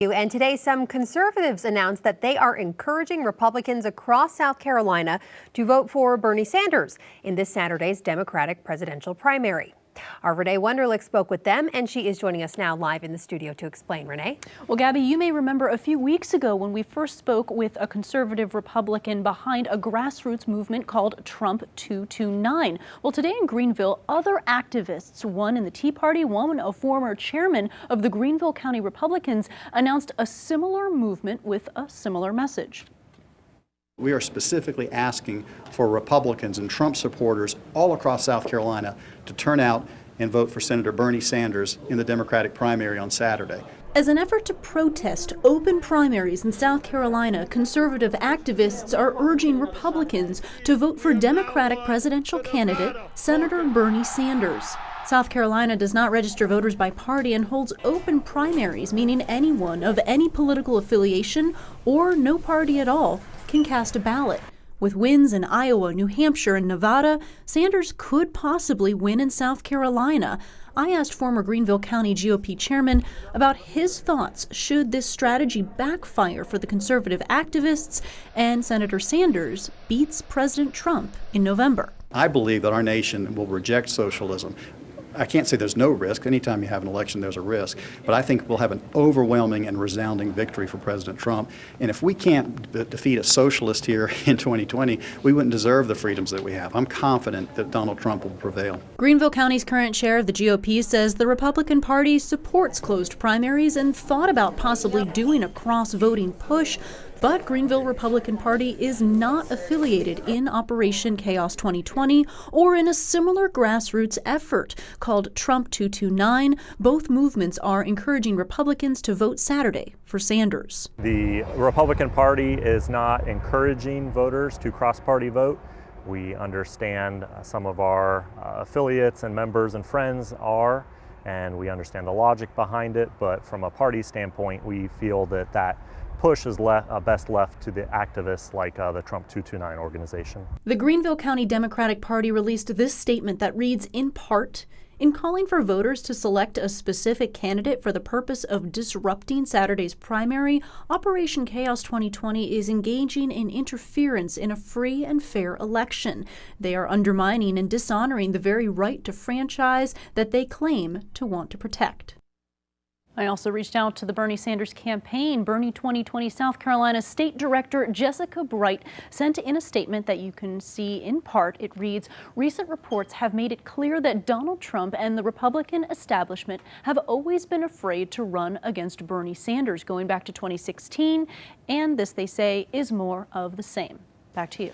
And today, some conservatives announced that they are encouraging Republicans across South Carolina to vote for Bernie Sanders in this Saturday's Democratic presidential primary. Our Renee Wunderlich spoke with them, and she is joining us now live in the studio to explain. Renee? Well, Gabby, you may remember a few weeks ago when we first spoke with a conservative Republican behind a grassroots movement called Trump 229. Well, today in Greenville, other activists, one in the Tea Party, one a former chairman of the Greenville County Republicans, announced a similar movement with a similar message. We are specifically asking for Republicans and Trump supporters all across South Carolina to turn out and vote for Senator Bernie Sanders in the Democratic primary on Saturday. As an effort to protest open primaries in South Carolina, conservative activists are urging Republicans to vote for Democratic presidential candidate Senator Bernie Sanders. South Carolina does not register voters by party and holds open primaries, meaning anyone of any political affiliation or no party at all can cast a ballot. With wins in Iowa, New Hampshire, and Nevada, Sanders could possibly win in South Carolina. I asked former Greenville County GOP chairman about his thoughts should this strategy backfire for the conservative activists and Senator Sanders beats President Trump in November. I believe that our nation will reject socialism. I can't say there's no risk. Anytime you have an election, there's a risk. But I think we'll have an overwhelming and resounding victory for President Trump. And if we can't defeat a socialist here in 2020, we wouldn't deserve the freedoms that we have. I'm confident that Donald Trump will prevail. Greenville County's current chair of the GOP says the Republican Party supports closed primaries and thought about possibly doing a cross-voting push. But Greenville Republican Party is not affiliated in Operation Chaos 2020 or in a similar grassroots effort called Trump 229. Both movements are encouraging Republicans to vote Saturday for Sanders. The Republican Party is not encouraging voters to cross-party vote. We understand some of our affiliates and members and friends are, and we understand the logic behind it, but from a party standpoint, we feel that that push is best left to the activists like the Trump 229 organization. The Greenville County Democratic Party released this statement that reads, in part, in calling for voters to select a specific candidate for the purpose of disrupting Saturday's primary, Operation Chaos 2020 is engaging in interference in a free and fair election. They are undermining and dishonoring the very right to franchise that they claim to want to protect. I also reached out to the Bernie Sanders campaign. Bernie 2020 South Carolina State Director Jessica Bright sent in a statement that you can see in part. It reads, recent reports have made it clear that Donald Trump and the Republican establishment have always been afraid to run against Bernie Sanders going back to 2016. And this, they say, is more of the same. Back to you.